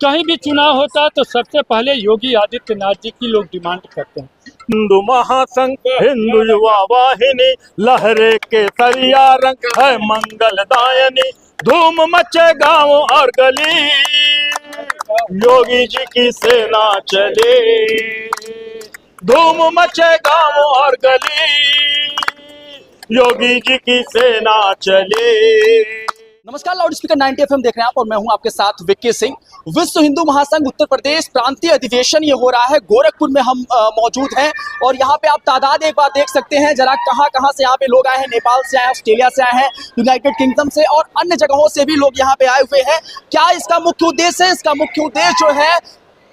कहीं भी चुनाव होता है तो सबसे पहले योगी आदित्यनाथ जी की लोग डिमांड करते हैं। हिंदू महासंघ हिंदू युवा वाहिनी लहरे केसरिया रंग है मंगलदायनी, धूम मचे गांव और गली, योगी जी की सेना चले, धूम मचे गांव और गली, योगी जी की सेना चले। नमस्कार, लाउड स्पीकर 90 FM देख रहे हैं आप और मैं हूं आपके साथ विक्की सिंह। विश्व हिंदू महासंघ उत्तर प्रदेश प्रांतीय अधिवेशन ये हो रहा है, गोरखपुर में हम मौजूद हैं और यहाँ पे आप तादाद एक बार देख सकते हैं जरा कहाँ से यहाँ पे लोग आए हैं। नेपाल से आए हैं, ऑस्ट्रेलिया से आए हैं, यूनाइटेड किंगडम से और अन्य जगहों से भी लोग यहाँ पे आए हुए हैं। क्या इसका मुख्य उद्देश्य है? इसका मुख्य उद्देश्य जो है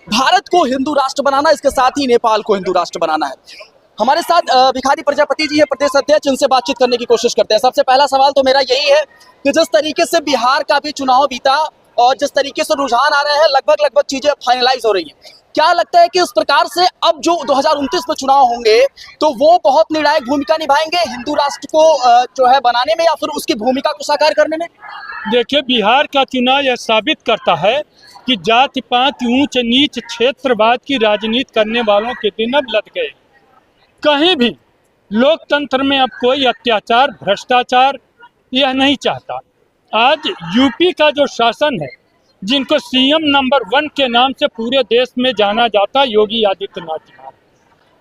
भारत को हिंदू राष्ट्र बनाना, इसके साथ ही नेपाल को हिंदू राष्ट्र बनाना है। हमारे साथ भिखारी प्रजापति जी है, प्रदेश अध्यक्ष, इनसे बातचीत करने की कोशिश करते हैं। सबसे पहला सवाल तो मेरा यही है कि जिस तरीके से बिहार का भी चुनाव बीता और जिस तरीके से रुझान आ रहे हैं, लगभग चीजें फाइनलाइज हो रही हैं, क्या लगता है कि इस प्रकार से अब जो 2029 में चुनाव होंगे तो वो बहुत निर्णायक भूमिका निभाएंगे हिंदू राष्ट्र को जो है बनाने में या फिर उसकी भूमिका को साकार करने में? देखिए, बिहार का चुनाव यह साबित करता है कि जाति पात ऊंच नीच क्षेत्रवाद की राजनीति करने वालों के दिन अब लद गए। कहीं भी लोकतंत्र में अब कोई अत्याचार भ्रष्टाचार यह नहीं चाहता। आज यूपी का जो शासन है, जिनको सीएम नंबर 1 के नाम से पूरे देश में जाना जाता, योगी आदित्यनाथ जी,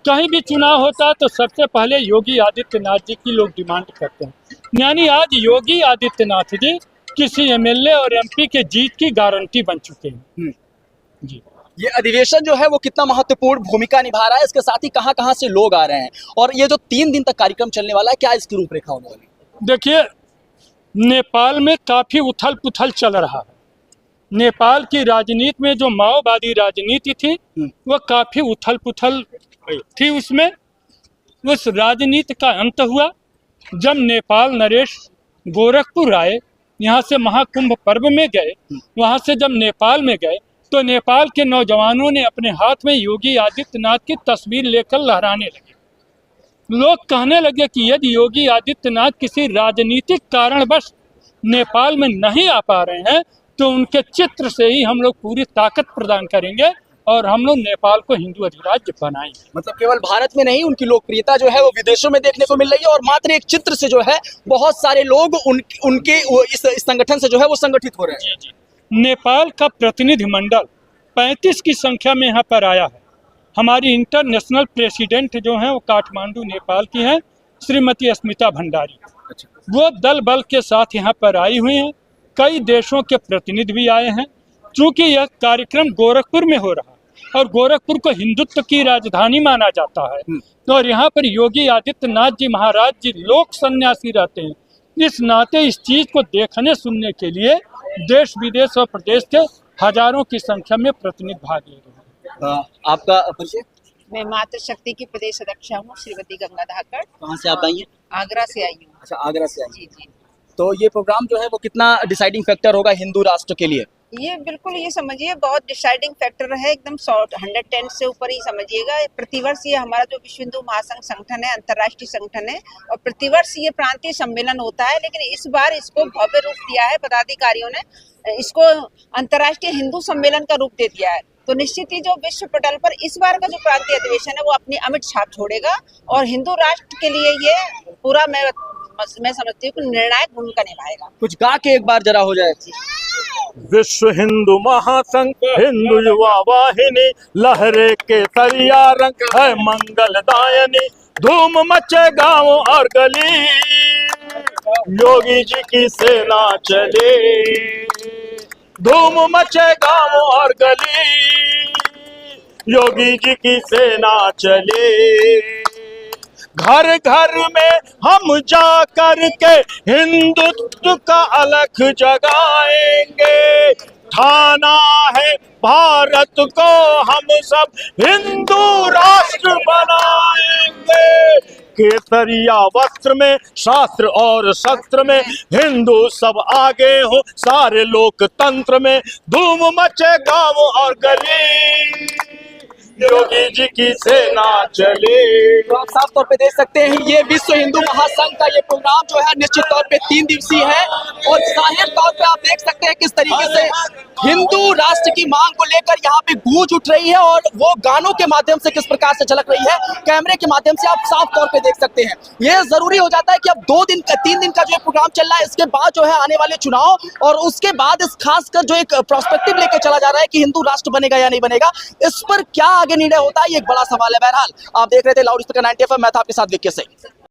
कहीं भी चुनाव होता तो सबसे पहले योगी आदित्यनाथ जी की लोग डिमांड करते हैं। यानी आज योगी आदित्यनाथ जी किसी एमएलए और एमपी के जीत की गारंटी बन चुके हैं। जी, ये अधिवेशन जो है वो कितना महत्वपूर्ण भूमिका निभा रहा है, इसके साथ ही कहाँ से लोग आ रहे हैं और ये जो 3 दिन तक कार्यक्रम चलने वाला है, क्या इसकी रूपरेखा होने वाली है? देखिए, नेपाल में काफी उथल पुथल चल रहा है। नेपाल की राजनीति में जो माओवादी राजनीति थी वो काफी उथल पुथल थी। उसमें उस राजनीति का अंत हुआ जब नेपाल नरेश गोरखपुर आए, यहाँ से महाकुंभ पर्व में गए। वहाँ से जब नेपाल में गए तो नेपाल के नौजवानों ने अपने हाथ में योगी आदित्यनाथ की तस्वीर लेकर लहराने लगे। लोग कहने लगे कि यदि योगी आदित्यनाथ किसी राजनीतिक कारणवश नेपाल में नहीं आ पा रहे हैं तो उनके चित्र से ही हम लोग पूरी ताकत प्रदान करेंगे और हम लोग नेपाल को हिंदू अधिराज्य बनाएंगे। मतलब केवल भारत में नहीं, उनकी लोकप्रियता जो है वो विदेशों में देखने को मिल रही है और मात्र एक चित्र से जो है बहुत सारे लोग उनके इस संगठन से जो है वो संगठित हो रहे हैं। जी, नेपाल का प्रतिनिधिमंडल 35 की संख्या में यहाँ पर आया है। हमारी इंटरनेशनल प्रेसिडेंट जो हैं वो काठमांडू नेपाल की हैं, श्रीमती अस्मिता भंडारी। वो दल बल के साथ यहाँ पर आई हुई हैं। कई देशों के प्रतिनिधि भी आए हैं। चूँकि यह कार्यक्रम गोरखपुर में हो रहा है और गोरखपुर को हिंदुत्व की राजधानी माना जाता है और यहाँ पर योगी आदित्यनाथ जी महाराज जी लोक सन्यासी रहते हैं। इस नाते इस चीज को देखने सुनने के लिए देश विदेश और प्रदेश के हजारों की संख्या में प्रतिनिधि भाग ले रहे हैं। आपका परिचय? मैं मातृ शक्ति की प्रदेश अध्यक्षा हूँ, श्रीमती गंगा धाकड़। कहाँ से आप आई हैं? आगरा से आई हूँ। अच्छा, आगरा से आई। जी। तो ये प्रोग्राम जो है वो कितना डिसाइडिंग फैक्टर होगा हिंदू राष्ट्र के लिए? ये बिल्कुल ये समझिए बहुत डिसाइडिंग फैक्टर है, एकदम 110 से ऊपर ही समझिएगा। प्रतिवर्ष ये हमारा जो विश्व हिंदू महासंघ संगठन है, अंतर्राष्ट्रीय संगठन है और प्रतिवर्ष ये प्रांतीय सम्मेलन होता है, लेकिन इस बार इसको भव्य रूप दिया है। पदाधिकारियों ने इसको अंतर्राष्ट्रीय हिंदू सम्मेलन का रूप दे दिया है। तो निश्चित ही जो विश्व पटल पर इस बार का जो प्रांतीय अधिवेशन है वो अपनी अमिट छाप छोड़ेगा और हिंदू राष्ट्र के लिए ये पूरा मैं समझती हूँ कि निर्णायक भूमिका निभाएगा। कुछ गा के एक बार जरा हो जाए। विश्व हिंदू महासंघ हिंदू युवा वाहिनी लहरे केसरिया रंग है मंगलदायनी, धूम मचे गांव और गली, योगी जी की सेना चले, धूम मचे गांव और गली, योगी जी की सेना चले। घर घर में हम जा कर के हिंदुत्व का अलख जगाएंगे, ठाना है भारत को हम सब हिंदू राष्ट्र बनाएंगे। केसरिया वस्त्र में शास्त्र और शस्त्र में हिंदू सब आगे हो, सारे लोकतंत्र में धूम मचे गांव और गली, योगी जी की सेना चले। तो आप साफ तौर पे देख सकते हैं ये विश्व हिंदू महासंघ का ये प्रोग्राम जो है निश्चित तौर पे 3 दिवसीय है और जाहिर तौर पे आप देख सकते हैं किस तरीके से हिंदू राष्ट्र की मांग को लेकर यहाँ पे गूंज उठ रही है और वो गानों के माध्यम से किस प्रकार से झलक रही है कैमरे के माध्यम से आप साफ तौर पे देख सकते हैं। ये जरूरी हो जाता है कि अब 3 दिन का जो प्रोग्राम चल रहा है इसके बाद जो है आने वाले चुनाव और उसके बाद इस खासकर जो एक प्रोस्पेक्टिव लेके चला जा रहा है कि हिंदू राष्ट्र बनेगा या नहीं बनेगा, इस पर क्या आगे निर्णय होता है ये एक बड़ा सवाल है। बहरहाल आप देख रहे थे लाउड स्पीकर 90 FM, मैं था आपके साथ विक्की सिंह।